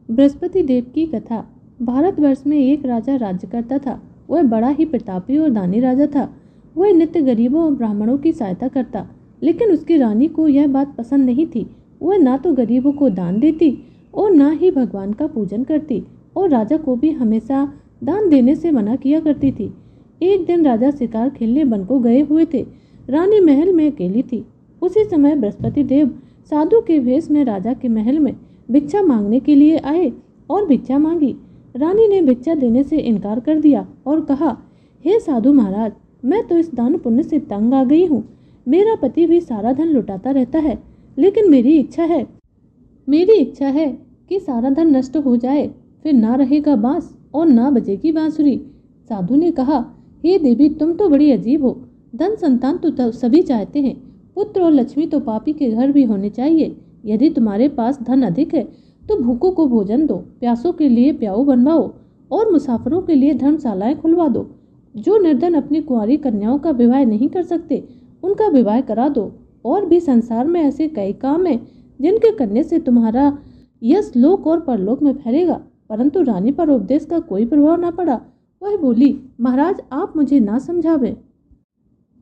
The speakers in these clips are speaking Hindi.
बृहस्पति देव की कथा। भारतवर्ष में एक राजा राज्य करता था। वह बड़ा ही प्रतापी और दानी राजा था। वह नित्य गरीबों और ब्राह्मणों की सहायता करता, लेकिन उसकी रानी को यह बात पसंद नहीं थी। वह ना तो गरीबों को दान देती और ना ही भगवान का पूजन करती, और राजा को भी हमेशा दान देने से मना किया करती थी। एक दिन राजा शिकार खेलने वन को गए हुए थे। रानी महल में अकेली थी। उसी समय बृहस्पति देव साधु के वेश में राजा के महल में भिक्षा मांगने के लिए आए और भिक्षा मांगी। रानी ने भिक्षा देने से इनकार कर दिया और कहा, हे साधु महाराज, मैं तो इस दान पुण्य से तंग आ गई हूँ। मेरा पति भी सारा धन लुटाता रहता है, लेकिन मेरी इच्छा है कि सारा धन नष्ट हो जाए, फिर ना रहेगा बांस और ना बजेगी बांसुरी। साधु ने कहा, हे देवी, तुम तो बड़ी अजीब हो। धन संतान तो सभी चाहते हैं, पुत्र और लक्ष्मी तो पापी के घर भी होने चाहिए। यदि तुम्हारे पास धन अधिक है तो भूखों को भोजन दो, प्यासों के लिए प्याऊ बनवाओ और मुसाफिरों के लिए धर्मशालाएं खुलवा दो। जो निर्धन अपनी कुंवारी कन्याओं का विवाह नहीं कर सकते, उनका विवाह करा दो। और भी संसार में ऐसे कई काम हैं जिनके करने से तुम्हारा यश लोक और परलोक में फैलेगा। परंतु रानी पर उपदेश का कोई प्रभाव न पड़ा। वह बोली, महाराज, आप मुझे ना समझावे।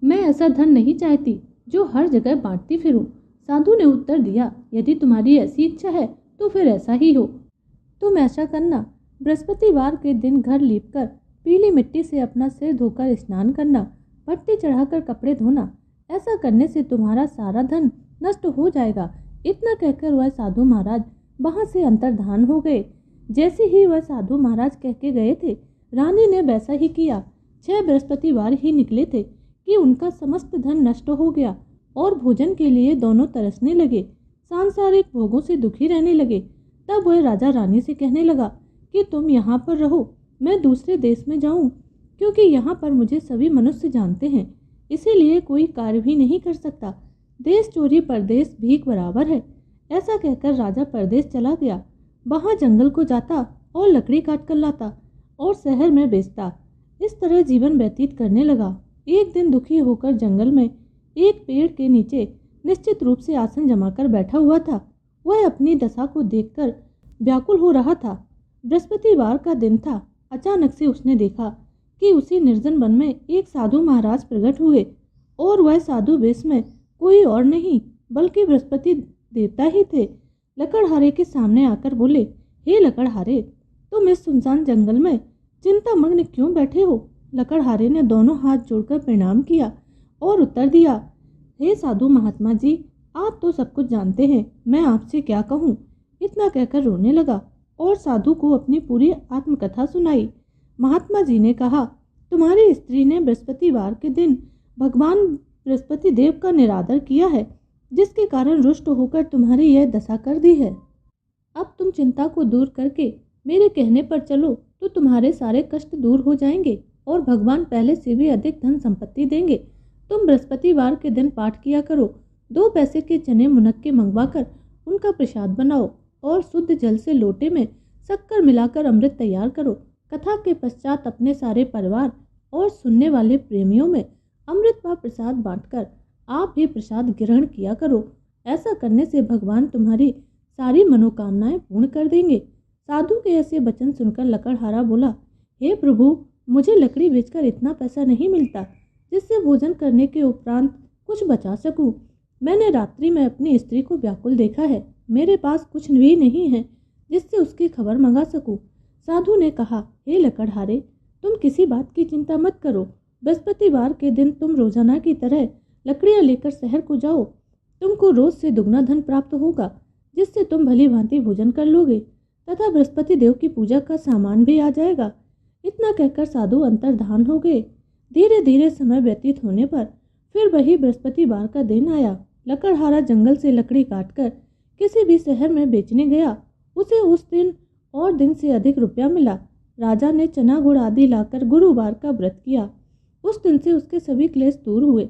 मैं ऐसा धन नहीं चाहती जो हर जगह बांटती फिरूं। साधु ने उत्तर दिया, यदि तुम्हारी ऐसी इच्छा है तो फिर ऐसा ही हो। तुम ऐसा करना, बृहस्पतिवार के दिन घर लीपकर पीली मिट्टी से अपना सिर धोकर स्नान करना, भट्टी चढ़ाकर कपड़े धोना। ऐसा करने से तुम्हारा सारा धन नष्ट हो जाएगा। इतना कहकर वह साधु महाराज वहां से अंतर्धान हो गए। जैसे ही वह साधु महाराज कह के गए थे, रानी ने वैसा ही किया। 6 बृहस्पतिवार ही निकले थे कि उनका समस्त धन नष्ट हो गया और भोजन के लिए दोनों तरसने लगे, सांसारिक भोगों से दुखी रहने लगे। तब वह राजा रानी से कहने लगा कि तुम यहाँ पर रहो, मैं दूसरे देश में जाऊं, क्योंकि यहाँ पर मुझे सभी मनुष्य जानते हैं, इसीलिए कोई कार्य भी नहीं कर सकता। देश चोरी परदेश भीख बराबर है। ऐसा कहकर राजा परदेश चला गया। वहाँ जंगल को जाता और लकड़ी काट कर लाता और शहर में बेचता। इस तरह जीवन व्यतीत करने लगा। एक दिन दुखी होकर जंगल में एक पेड़ के नीचे निश्चित रूप से आसन जमाकर बैठा हुआ था। वह अपनी दशा को देखकर व्याकुल हो रहा था। बृहस्पतिवार का दिन था। अचानक से उसने देखा कि उसी निर्जन वन में एक साधु महाराज प्रकट हुए, और वह साधु वेश में कोई और नहीं बल्कि बृहस्पति देवता ही थे। लकड़हारे के सामने आकर बोले, हे लकड़हारे, तुम इस सुनसान जंगल में चिंता मग्न क्यों बैठे हो? लकड़हारे ने दोनों हाथ जोड़कर प्रणाम किया और उत्तर दिया, हे साधु महात्मा जी, आप तो सब कुछ जानते हैं, मैं आपसे क्या कहूँ। इतना कहकर रोने लगा और साधु को अपनी पूरी आत्मकथा सुनाई। महात्मा जी ने कहा, तुम्हारी स्त्री ने बृहस्पतिवार के दिन भगवान बृहस्पति देव का निरादर किया है, जिसके कारण रुष्ट होकर तुम्हारी यह दशा कर दी है। अब तुम चिंता को दूर करके मेरे कहने पर चलो तो तुम्हारे सारे कष्ट दूर हो जाएंगे और भगवान पहले से भी अधिक धन संपत्ति देंगे। तुम बृहस्पतिवार के दिन पाठ किया करो। 2 पैसे के चने मुनक्के मंगवाकर उनका प्रसाद बनाओ और शुद्ध जल से लोटे में शक्कर मिलाकर अमृत तैयार करो। कथा के पश्चात अपने सारे परिवार और सुनने वाले प्रेमियों में अमृत व प्रसाद बांटकर आप भी प्रसाद ग्रहण किया करो। ऐसा करने से भगवान तुम्हारी सारी मनोकामनाएं पूर्ण कर देंगे। साधु के ऐसे वचन सुनकर लकड़हारा बोला, हे प्रभु, मुझे लकड़ी बेचकर इतना पैसा नहीं मिलता जिससे भोजन करने के उपरांत कुछ बचा सकूं। मैंने रात्रि में अपनी स्त्री को व्याकुल देखा है। मेरे पास कुछ भी नहीं है जिससे उसकी खबर मंगा सकूं। साधु ने कहा, हे लकड़हारे, तुम किसी बात की चिंता मत करो। बृहस्पतिवार के दिन तुम रोजाना की तरह लकड़ियां लेकर शहर को जाओ। तुमको रोज से दुगना धन प्राप्त होगा, जिससे तुम भली भांति भोजन कर लोगे तथा बृहस्पति देव की पूजा का सामान भी आ जाएगा। इतना कहकर साधु अंतर्धान हो गए। धीरे धीरे समय व्यतीत होने पर फिर वही बृहस्पतिवार का दिन आया। लकड़हारा जंगल से लकड़ी काटकर किसी भी शहर में बेचने गया। उसे उस दिन और दिन से अधिक रुपया मिला। राजा ने चना गुड़ आदि लाकर गुरुवार का व्रत किया। उस दिन से उसके सभी क्लेश दूर हुए।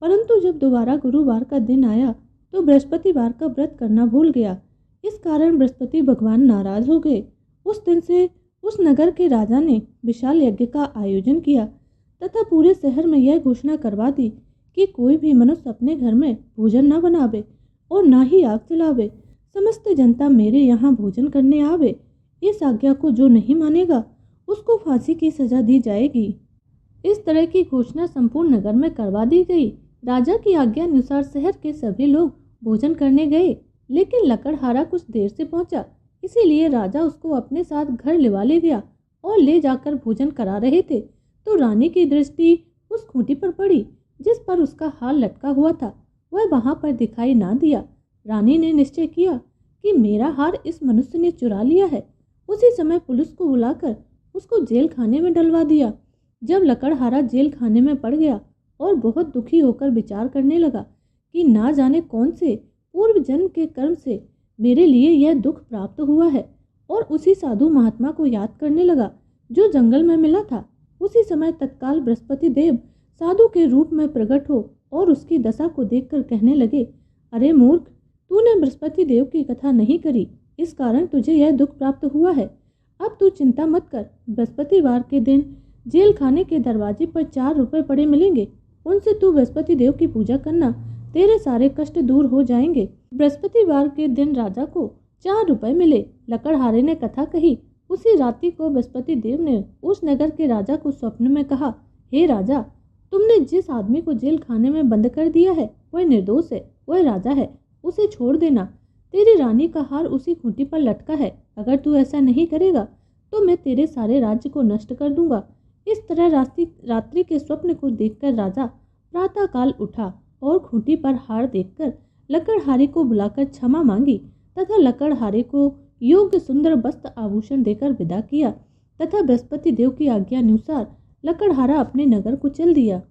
परंतु जब दोबारा गुरुवार का दिन आया तो बृहस्पतिवार का व्रत करना भूल गया। इस कारण बृहस्पति भगवान नाराज हो गए। उस दिन से उस नगर के राजा ने विशाल यज्ञ का आयोजन किया तथा पूरे शहर में यह घोषणा करवा दी कि कोई भी मनुष्य अपने घर में भोजन न बनावे और न ही आग जलावे। समस्त जनता मेरे यहाँ भोजन करने आवे। इस आज्ञा को जो नहीं मानेगा उसको फांसी की सजा दी जाएगी। इस तरह की घोषणा संपूर्ण नगर में करवा दी गई। राजा की आज्ञा अनुसार शहर के सभी लोग भोजन करने गए, लेकिन लकड़हारा कुछ देर से पहुंचा, इसीलिए राजा उसको अपने साथ घर लिवा ले गया और ले जाकर भोजन करा रहे थे तो रानी की दृष्टि उस खूंटी पर पड़ी जिस पर उसका हार लटका हुआ था। वह वहां पर दिखाई ना दिया। रानी ने निश्चय किया कि मेरा हार इस मनुष्य ने चुरा लिया है। उसी समय पुलिस को बुलाकर उसको जेल खाने में डलवा दिया। जब लकड़हारा जेल खाने में पड़ गया और बहुत दुखी होकर विचार करने लगा कि ना जाने कौन से पूर्व जन्म के कर्म से मेरे लिए यह दुख प्राप्त हुआ है, और उसी साधु महात्मा को याद करने लगा जो जंगल में मिला था। उसी समय तत्काल बृहस्पति देव साधु के रूप में प्रकट हो और उसकी दशा को देखकर कहने लगे, अरे मूर्ख, तूने बृहस्पति देव की कथा नहीं करी, इस कारण तुझे यह दुख प्राप्त हुआ है। अब तू चिंता मत कर, बृहस्पतिवार के दिन जेल खाने के दरवाजे पर 4 रुपए पड़े मिलेंगे, उनसे तू बृहस्पति देव की पूजा करना, तेरे सारे कष्ट दूर हो जाएंगे। बृहस्पतिवार के दिन राजा को 4 रुपए मिले। लकड़हारे ने कथा कही। उसी रात्रि को बृहस्पति देव ने उस नगर के राजा को स्वप्न में कहा, हे राजा, तुमने जिस आदमी को जेल खाने में बंद कर दिया है वह निर्दोष है, वह राजा है, उसे छोड़ देना। तेरी रानी का हार उसी खूंटी पर लटका है। अगर तू ऐसा नहीं करेगा तो मैं तेरे सारे राज्य को नष्ट कर दूंगा। इस तरह रात्रि के स्वप्न को देखकर राजा प्रातःकाल उठा और खूंटी पर हार देखकर लकड़हारे को बुलाकर क्षमा मांगी तथा लकड़हारे को योग्य सुंदर वस्त्र आभूषण देकर विदा किया तथा बृहस्पति देव की आज्ञा अनुसार लकड़हारा अपने नगर को चल दिया।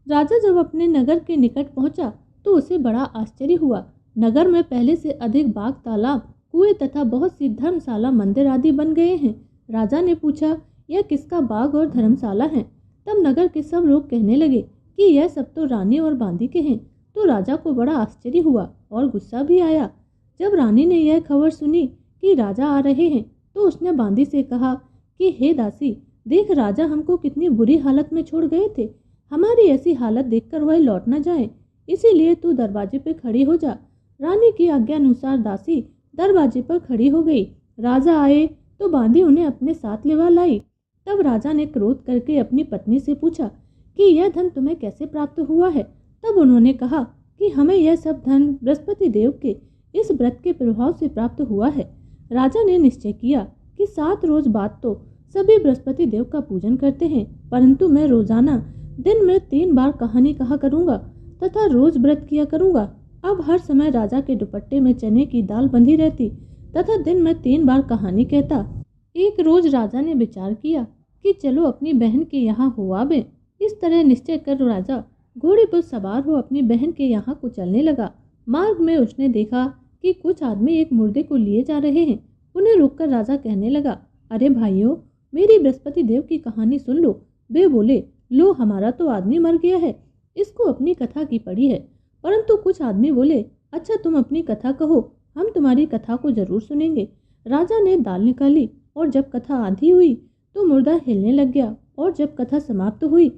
राजा जब अपने नगर के निकट पहुंचा तो उसे बड़ा आश्चर्य हुआ। नगर में पहले से अधिक बाग, तालाब, कुएं तथा बहुत सी धर्मशाला, मंदिर आदि बन गए हैं। राजा ने पूछा, यह किसका बाग और धर्मशाला है? तब नगर के सब लोग कहने लगे कि यह सब तो रानी और बांदी के हैं। तो राजा को बड़ा आश्चर्य हुआ और गुस्सा भी आया। जब रानी ने यह खबर सुनी कि राजा आ रहे हैं तो उसने बांदी से कहा कि हे दासी, देख राजा हमको कितनी बुरी हालत में छोड़ गए थे। हमारी ऐसी हालत देखकर वह लौट न जाए, इसीलिए तू दरवाजे पर खड़ी हो जा। रानी की आज्ञा अनुसार दासी दरवाजे पर खड़ी हो गई। राजा आए तो बांदी उन्हें अपने साथ लेवा लाई। तब राजा ने क्रोध करके अपनी पत्नी से पूछा कि यह धन तुम्हें कैसे प्राप्त हुआ है? तब उन्होंने कहा कि हमें यह सब धन बृहस्पति देव के इस व्रत के प्रभाव से प्राप्त हुआ है। राजा ने निश्चय किया कि 7 रोज बाद तो सभी बृहस्पति देव का पूजन करते हैं, परंतु मैं रोजाना दिन में 3 बार कहानी कहा करूंगा तथा रोज व्रत किया करूंगा। अब हर समय राजा के दुपट्टे में चने की दाल बंधी रहती तथा दिन में 3 बार कहानी कहता। एक रोज राजा ने विचार किया कि चलो अपनी बहन के यहाँ हो आवे। इस तरह निश्चय कर राजा घोड़े पर सवार हो अपनी बहन के यहाँ को चलने लगा। मार्ग में उसने देखा कि कुछ आदमी एक मुर्दे को लिए जा रहे हैं। उन्हें रोककर राजा कहने लगा, अरे भाइयों, मेरी बृहस्पति देव की कहानी सुन लो। वे बोले, लो, हमारा तो आदमी मर गया है, इसको अपनी कथा की पड़ी है। परंतु कुछ आदमी बोले, अच्छा तुम अपनी कथा कहो, हम तुम्हारी कथा को जरूर सुनेंगे। राजा ने दाल निकाली और जब कथा आधी हुई तो मुर्दा हिलने लग गया, और जब कथा समाप्त हुई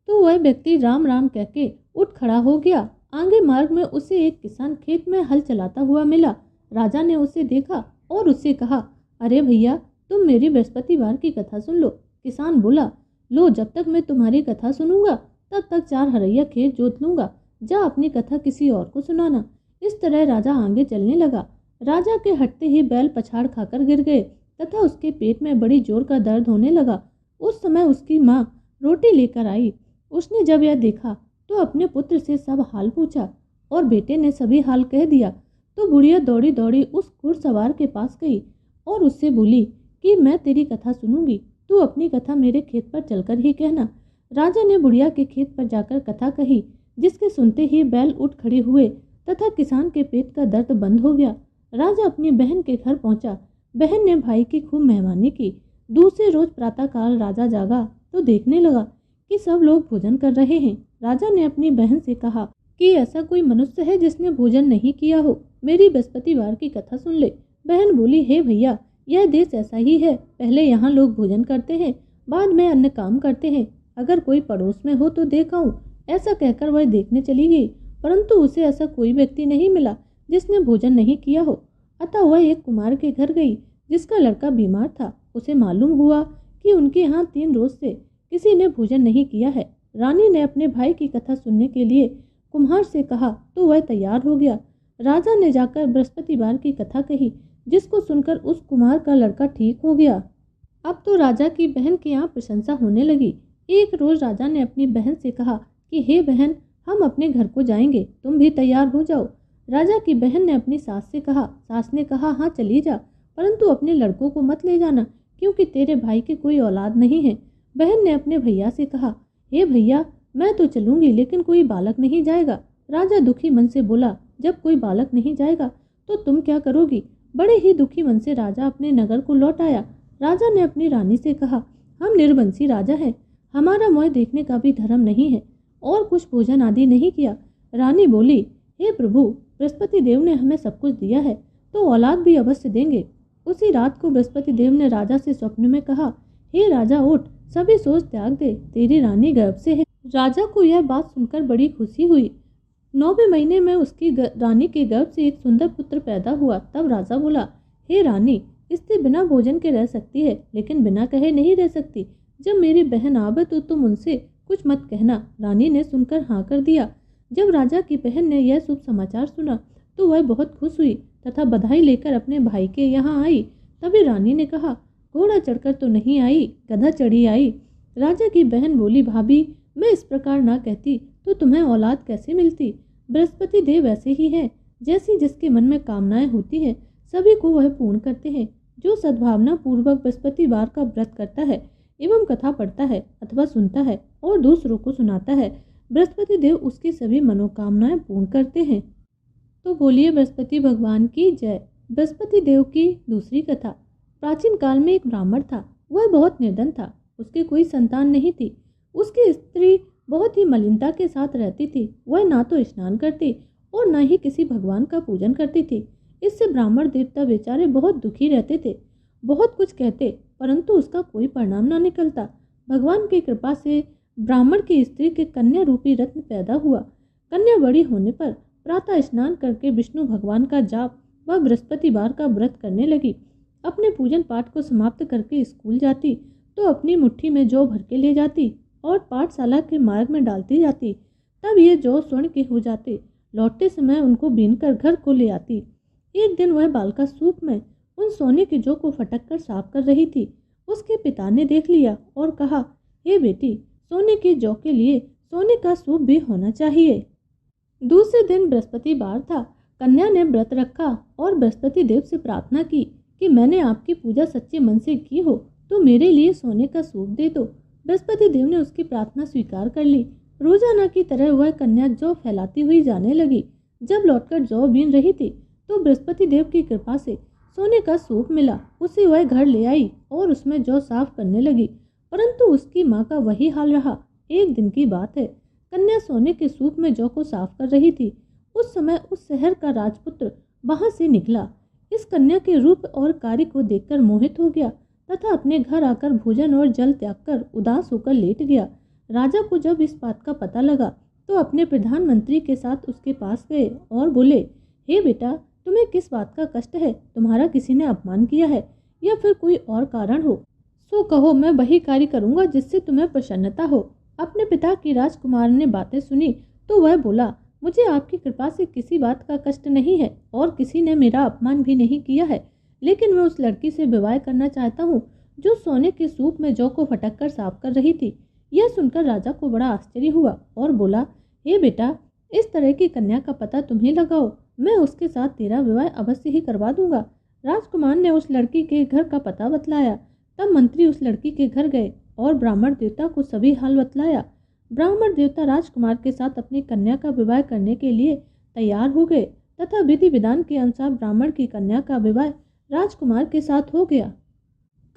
तो वह व्यक्ति राम राम कहके उठ खड़ा हो गया। आगे मार्ग में उसे एक किसान खेत में हल चलाता हुआ मिला। राजा ने उसे देखा और उससे कहा, अरे भैया, तुम मेरी बृहस्पतिवार की कथा सुन लो। किसान बोला, लो, जब तक मैं तुम्हारी कथा सुनूंगा तब तक 4 हरैया खेत जोत लूंगा। जा अपनी कथा किसी और को सुनाना। इस तरह राजा आगे चलने लगा। राजा के हटते ही बैल पछाड़ खाकर गिर गए तथा उसके पेट में बड़ी जोर का दर्द होने लगा। उस समय उसकी माँ रोटी लेकर आई। उसने जब यह देखा तो अपने पुत्र से सब हाल पूछा और बेटे ने सभी हाल कह दिया। तो बुढ़िया दौड़ी दौड़ी उस घुड़सवार के पास गई और उससे बोली कि मैं तेरी कथा सुनूंगी, तू अपनी कथा मेरे खेत पर चलकर ही कहना। राजा ने बुढ़िया के खेत पर जाकर कथा कही, जिसके सुनते ही बैल उठ खड़े हुए तथा किसान के पेट का दर्द बंद हो गया। राजा अपनी बहन के घर पहुंचा। बहन ने भाई की खूब मेहमानी की। दूसरे रोज प्रातःकाल राजा जागा तो देखने लगा कि सब लोग भोजन कर रहे हैं। राजा ने अपनी बहन से कहा कि ऐसा कोई मनुष्य है जिसने भोजन नहीं किया हो, मेरी बृहस्पतिवार की कथा सुन ले। बहन बोली, हे भैया, यह देश ऐसा ही है, पहले यहाँ लोग भोजन करते हैं, बाद में अन्य काम करते हैं। अगर कोई पड़ोस में हो तो देख आऊं। ऐसा कहकर वह देखने चली गई, परंतु उसे ऐसा कोई व्यक्ति नहीं मिला जिसने भोजन नहीं किया हो। अतः वह एक कुमार के घर गई जिसका लड़का बीमार था। उसे मालूम हुआ कि उनके यहाँ 3 रोज से किसी ने भोजन नहीं किया है। रानी ने अपने भाई की कथा सुनने के लिए कुम्हार से कहा तो वह तैयार हो गया। राजा ने जाकर बृहस्पतिवार की कथा कही, जिसको सुनकर उस कुम्हार का लड़का ठीक हो गया। अब तो राजा की बहन के यहाँ प्रशंसा होने लगी। एक रोज राजा ने अपनी बहन से कहा कि हे बहन, हम अपने घर को जाएंगे, तुम भी तैयार हो जाओ। राजा की बहन ने अपनी सास से कहा। सास ने कहा, हाँ चली जा, परंतु अपने लड़कों को मत ले जाना, क्योंकि तेरे भाई की कोई औलाद नहीं है। बहन ने अपने भैया से कहा, हे भैया, मैं तो चलूंगी, लेकिन कोई बालक नहीं जाएगा। राजा दुखी मन से बोला, जब कोई बालक नहीं जाएगा तो तुम क्या करोगी? बड़े ही दुखी मन से राजा अपने नगर को लौट आया। राजा ने अपनी रानी से कहा, हम निर्वंशी राजा हैं, हमारा मोह देखने का भी धर्म नहीं है, और कुछ भोजन आदि नहीं किया। रानी बोली, हे प्रभु, बृहस्पति देव ने हमें सब कुछ दिया है, तो औलाद भी अवश्य देंगे। उसी रात को बृहस्पति देव ने राजा से स्वप्न में कहा, हे राजा उठ, सभी सोच त्याग दे, तेरी रानी गर्भ से है। राजा को यह बात सुनकर बड़ी खुशी हुई। 9वें महीने में उसकी रानी के गर्भ से एक सुंदर पुत्र पैदा हुआ। तब राजा बोला, हे रानी, स्त्री बिना भोजन के रह सकती है, लेकिन बिना कहे नहीं रह सकती। जब मेरी बहन आवे तो तुम उनसे कुछ मत कहना। रानी ने सुनकर हाँ कर दिया। जब राजा की बहन ने यह शुभ समाचार सुना तो वह बहुत खुश हुई तथा बधाई लेकर अपने भाई के यहाँ आई। तभी रानी ने कहा, घोड़ा चढ़कर तो नहीं आई, गधा चढ़ी आई। राजा की बहन बोली, भाभी, मैं इस प्रकार ना कहती तो तुम्हें औलाद कैसे मिलती? बृहस्पति देव ऐसे ही हैं, जैसी जिसके मन में कामनाएं होती हैं सभी को वह पूर्ण करते हैं। जो सद्भावना पूर्वक बृहस्पतिवार का व्रत करता है एवं कथा पढ़ता है अथवा सुनता है और दूसरों को सुनाता है, बृहस्पति देव उसकी सभी मनोकामनाएं पूर्ण करते हैं। तो बोलिए बृहस्पति भगवान की जय। बृहस्पति देव की दूसरी कथा। प्राचीन काल में एक ब्राह्मण था। वह बहुत निर्धन था, उसकी कोई संतान नहीं थी। उसकी स्त्री बहुत ही मलिनता के साथ रहती थी। वह ना तो स्नान करती और ना ही किसी भगवान का पूजन करती थी। इससे ब्राह्मण देवता बेचारे बहुत दुखी रहते थे। बहुत कुछ कहते, परंतु उसका कोई परिणाम ना निकलता। भगवान की कृपा से ब्राह्मण की स्त्री के कन्या रूपी रत्न पैदा हुआ। कन्या बड़ी होने पर प्रातः स्नान करके विष्णु भगवान का जाप व बृहस्पतिवार का व्रत करने लगी। अपने पूजन पाठ को समाप्त करके स्कूल जाती तो अपनी मुट्ठी में जौ भर के ले जाती और पाठशाला के मार्ग में डालती जाती। तब ये जौ स्वर्ण के हो जाते। लौटते समय उनको बीनकर घर को ले आती। एक दिन वह बालिका सूप में उन सोने के जौ को फटक कर साफ कर रही थी। उसके पिता ने देख लिया और कहा, हे बेटी, सोने के जौ के लिए सोने का सूप भी होना चाहिए। दूसरे दिन बृहस्पतिवार था। कन्या ने व्रत रखा और बृहस्पति देव से प्रार्थना की कि मैंने आपकी पूजा सच्चे मन से की हो तो मेरे लिए सोने का सूप दे दो। बृहस्पति देव ने उसकी प्रार्थना स्वीकार कर ली। रोजाना की तरह वह कन्या जौ फैलाती हुई जाने लगी। जब लौटकर जौ बीन रही थी तो बृहस्पति देव की कृपा से सोने का सूप मिला। उसे वह घर ले आई और उसमें जौ साफ करने लगी, परंतु उसकी माँ का वही हाल रहा। एक दिन की बात है, कन्या सोने के सूप में जौ को साफ कर रही थी। उस समय उस शहर का राजपुत्र वहां से निकला। इस कन्या के रूप और कार्य को देखकर मोहित हो गया तथा अपने घर आकर भोजन और जल त्याग कर उदास होकर लेट गया। राजा को जब इस बात का पता लगा तो अपने प्रधानमंत्री के साथ उसके पास गए और बोले, हे बेटा, तुम्हें किस बात का कष्ट है? तुम्हारा किसी ने अपमान किया है या फिर कोई और कारण हो? सो कहो, मैं वही कार्य करूंगा जिससे तुम्हें प्रसन्नता हो। अपने पिता की राजकुमार ने बातें सुनी तो वह बोला, मुझे आपकी कृपा से किसी बात का कष्ट नहीं है और किसी ने मेरा अपमान भी नहीं किया है, लेकिन मैं उस लड़की से विवाह करना चाहता हूँ जो सोने के सूप में जौ को फटक कर साफ कर रही थी। यह सुनकर राजा को बड़ा आश्चर्य हुआ और बोला, हे बेटा, इस तरह की कन्या का पता तुम्हें लगाओ, मैं उसके साथ तेरा विवाह अवश्य ही करवा दूंगा। राजकुमार ने उस लड़की के घर का पता बतलाया। तब मंत्री उस लड़की के घर गए और ब्राह्मण देवता को सभी हाल बतलाया। ब्राह्मण देवता राजकुमार के साथ अपनी कन्या का विवाह करने के लिए तैयार हो गए तथा विधि विधान के अनुसार ब्राह्मण की कन्या का विवाह राजकुमार के साथ हो गया।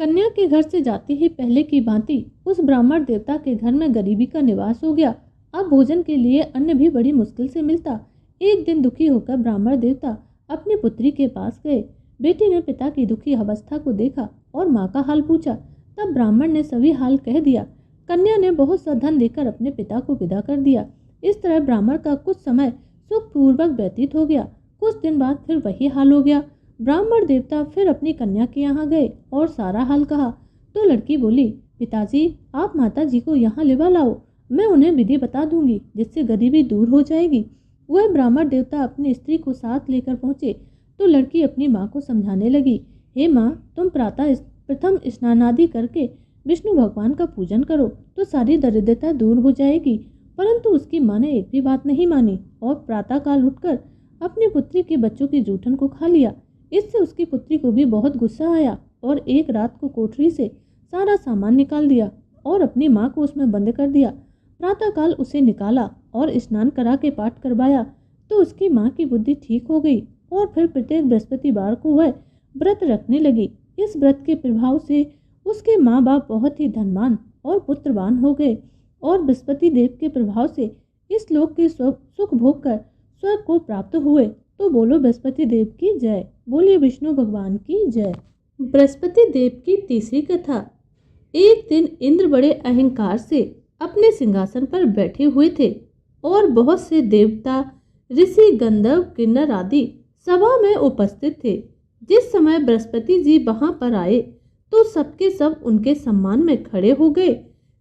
कन्या के घर से जाते ही पहले की भांति उस ब्राह्मण देवता के घर में गरीबी का निवास हो गया। अब भोजन के लिए अन्न भी बड़ी मुश्किल से मिलता। एक दिन दुखी होकर ब्राह्मण देवता अपनी पुत्री के पास गए। बेटी ने पिता की दुखी अवस्था को देखा और माँ का हाल पूछा। तब ब्राह्मण ने सभी हाल कह दिया। कन्या ने बहुत सा धन देकर अपने पिता को विदा कर दिया। इस तरह ब्राह्मण का कुछ समय सुखपूर्वक व्यतीत हो गया। कुछ दिन बाद फिर वही हाल हो गया। ब्राह्मण देवता फिर अपनी कन्या के यहाँ गए और सारा हाल कहा तो लड़की बोली, पिताजी आप माता जी को यहाँ लिवा लाओ, मैं उन्हें विधि बता दूंगी जिससे गरीबी दूर हो जाएगी। वह ब्राह्मण देवता अपनी स्त्री को साथ लेकर पहुंचे तो लड़की अपनी माँ को समझाने लगी, हे माँ, तुम प्रातः प्रथम स्नान आदि करके विष्णु भगवान का पूजन करो तो सारी दरिद्रता दूर हो जाएगी। परंतु उसकी माँ ने एक भी बात नहीं मानी और प्रातःकाल उठकर अपनी पुत्री के बच्चों की जूठन को खा लिया। इससे उसकी पुत्री को भी बहुत गुस्सा आया और एक रात को कोठरी से सारा सामान निकाल दिया और अपनी माँ को उसमें बंद कर दिया। प्रातःकाल उसे निकाला और स्नान करा के पाठ करवाया तो उसकी माँ की बुद्धि ठीक हो गई और फिर प्रत्येक बृहस्पतिवार को वह व्रत रखने लगी। इस व्रत के प्रभाव से उसके माँ बाप बहुत ही धनवान और पुत्रवान हो गए और बृहस्पति देव के प्रभाव से इस लोक के सुख भोग कर स्वर्ग को प्राप्त हुए। तो बोलो बृहस्पति देव की जय, बोलिए विष्णु भगवान की जय। बृहस्पति देव की तीसरी कथा। एक दिन इंद्र बड़े अहंकार से अपने सिंहासन पर बैठे हुए थे और बहुत से देवता, ऋषि, गंधर्व, किन्नर आदि सभा में उपस्थित थे। जिस समय बृहस्पति जी वहां पर आए तो सबके सब उनके सम्मान में खड़े हो गए,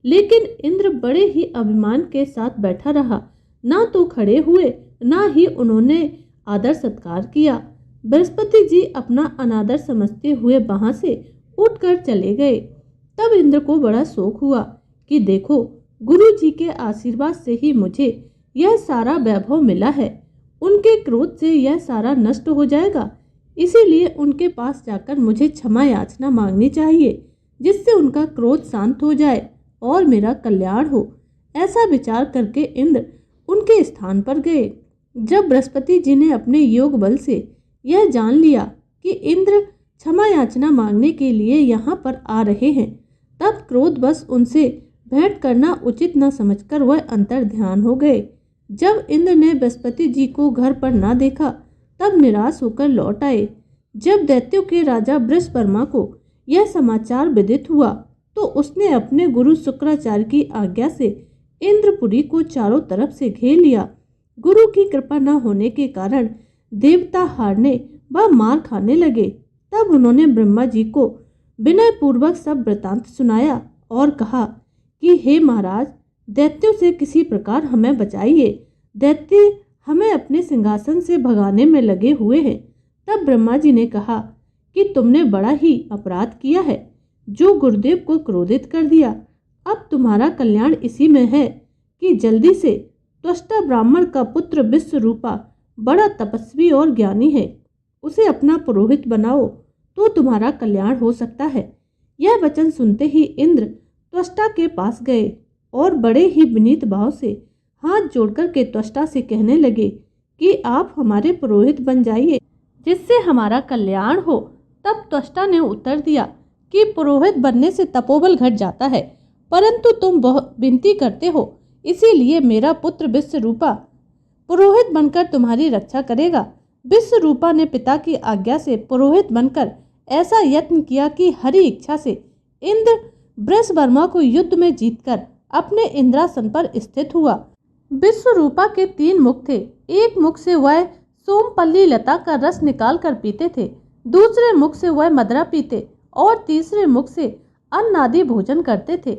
लेकिन इंद्र बड़े ही अभिमान के साथ बैठा रहा। ना तो खड़े हुए ना ही उन्होंने आदर सत्कार किया। बृहस्पति जी अपना अनादर समझते हुए वहां से उठकर चले गए। तब इंद्र को बड़ा शोक हुआ कि देखो, गुरु जी के आशीर्वाद से ही मुझे यह सारा वैभव मिला है, उनके क्रोध से यह सारा नष्ट हो जाएगा। इसीलिए उनके पास जाकर मुझे क्षमा याचना मांगनी चाहिए, जिससे उनका क्रोध शांत हो जाए और मेरा कल्याण हो। ऐसा विचार करके इंद्र उनके स्थान पर गए। जब बृहस्पति जी ने अपने योग बल से यह जान लिया कि इंद्र क्षमा याचना मांगने के लिए यहाँ पर आ रहे हैं, तब क्रोधवश उनसे भेंट करना उचित न समझकर वह अंतर ध्यान हो गए। जब इंद्र ने बृहस्पति जी को घर पर ना देखा तब निराश होकर लौट आए। जब दैत्यों के राजा बृहस्पति को यह समाचार विदित हुआ तो उसने अपने गुरु शुक्राचार्य की आज्ञा से इंद्रपुरी को चारों तरफ से घेर लिया। गुरु की कृपा न होने के कारण देवता हारने व मार खाने लगे। तब उन्होंने ब्रह्मा जी को विनय पूर्वक सब वृतांत सुनाया और कहा कि हे महाराज, दैत्यों से किसी प्रकार हमें बचाइए, दैत्य हमें अपने सिंहासन से भगाने में लगे हुए हैं। तब ब्रह्मा जी ने कहा कि तुमने बड़ा ही अपराध किया है, जो गुरुदेव को क्रोधित कर दिया। अब तुम्हारा कल्याण इसी में है कि जल्दी से त्वष्टा ब्राह्मण का पुत्र विश्वरूपा बड़ा तपस्वी और ज्ञानी है, उसे अपना पुरोहित बनाओ तो तुम्हारा कल्याण हो सकता है। यह वचन सुनते ही इंद्र त्वष्टा के पास गए और बड़े ही विनीत भाव से हाथ जोड़कर के त्वष्टा से कहने लगे कि आप हमारे पुरोहित बन जाइए, जिससे हमारा कल्याण हो। तब त्वष्टा ने उत्तर दिया कि पुरोहित बनने से तपोबल घट जाता है, परंतु तुम बहुत विनती करते हो, इसीलिए मेरा पुत्र विश्वरूपा पुरोहित बनकर तुम्हारी रक्षा करेगा। विश्वरूपा ने पिता की आज्ञा से पुरोहित बनकर ऐसा यत्न किया कि हरि इच्छा से इंद्र बृहस्पति को युद्ध में जीतकर अपने इंद्रासन पर स्थित हुआ। विश्वरूपा के 3 मुख थे। एक मुख से वह सोमपल्ली लता का रस निकाल कर पीते थे, दूसरे मुख से वह मदरा पीते और तीसरे मुख से अन्न आदि भोजन करते थे।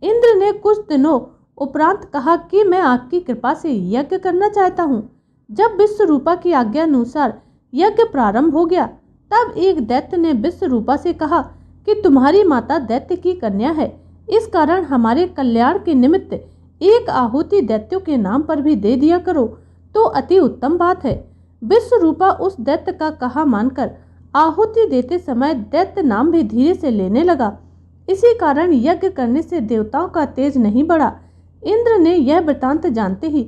इंद्र ने कुछ दिनों उपरांत कहा कि मैं आपकी कृपा से यज्ञ करना चाहता हूँ। जब विश्वरूपा की आज्ञा अनुसार यज्ञ प्रारंभ हो गया, तब एक दैत्य ने विश्वरूपा से कहा कि तुम्हारी माता दैत्य की कन्या है, इस कारण हमारे कल्याण के निमित्त एक आहुति दैत्यों के नाम पर भी दे दिया करो तो अति उत्तम बात है। विश्वरूपा उस दैत्य का कहा मानकर आहुति देते समय दैत्य नाम भी धीरे से लेने लगा। इसी कारण यज्ञ करने से देवताओं का तेज नहीं बढ़ा। इंद्र ने यह वृतांत जानते ही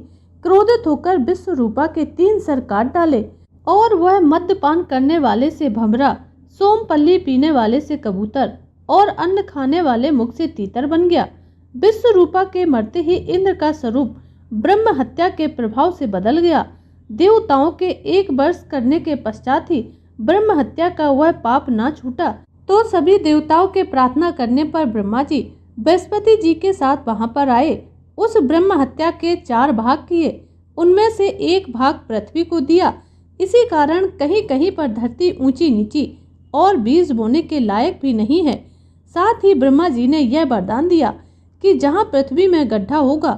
क्रोधित होकर विश्वरूपा के 3 सर काट डाले और वह मद्यपान करने वाले से भंवरा, सोमपल्ली पीने वाले से कबूतर और अन्न खाने वाले मुख से तीतर बन गया। विश्वरूपा के मरते ही इंद्र का स्वरूप ब्रह्म हत्या के प्रभाव से बदल गया। देवताओं के 1 वर्ष करने के पश्चात ही ब्रह्म हत्या का वह पाप ना छूटा तो सभी देवताओं के प्रार्थना करने पर ब्रह्मा जी बृहस्पति जी के साथ वहां पर आए। उस ब्रह्म हत्या के 4 भाग किए, उनमें से 1 भाग पृथ्वी को दिया, इसी कारण कहीं कहीं पर धरती ऊंची नीची और बीज बोने के लायक भी नहीं है। साथ ही ब्रह्मा जी ने यह वरदान दिया कि जहाँ पृथ्वी में गड्ढा होगा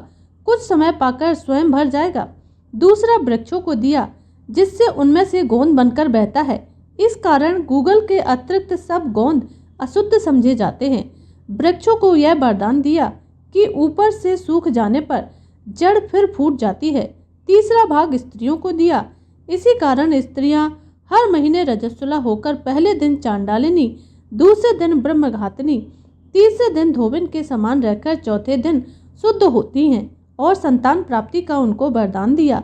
कुछ समय पाकर स्वयं भर जाएगा। दूसरा वृक्षों को दिया जिससे उनमें से गोंद बनकर बहता है। इस कारण गूगल के अतिरिक्त सब गोंद अशुद्ध समझे जाते हैं। वृक्षों को यह वरदान दिया कि ऊपर से सूख जाने पर जड़ फिर फूट जाती है। तीसरा भाग स्त्रियों को दिया। इसी कारण स्त्रियां हर महीने रजस्वला होकर पहले दिन चांडालिनी, दूसरे दिन ब्रह्मघातिनी, तीसरे दिन धोबिन के समान रहकर चौथे दिन शुद्ध होती हैं और संतान प्राप्ति का उनको वरदान दिया।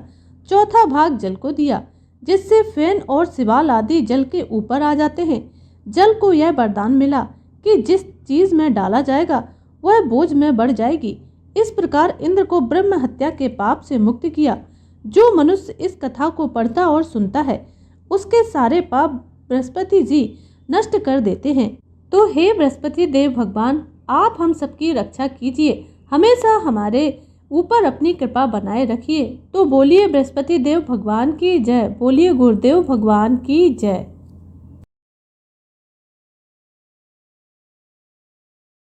चौथा भाग जल को दिया जिससे फेन और सिवाल आदि जल के ऊपर आ जाते हैं। जल को यह वरदान मिला कि जिस चीज में डाला जाएगा वह बोझ में बढ़ जाएगी। इस प्रकार इंद्र को ब्रह्म हत्या के पाप से मुक्त किया। जो मनुष्य इस कथा को पढ़ता और सुनता है उसके सारे पाप बृहस्पति जी नष्ट कर देते हैं। तो हे बृहस्पति देव भगवान, आप हम सबकी रक्षा कीजिए, हमेशा हमारे ऊपर अपनी कृपा बनाए रखिए। तो बोलिए बृहस्पति देव भगवान की जय, बोलिए गुरुदेव भगवान की जय।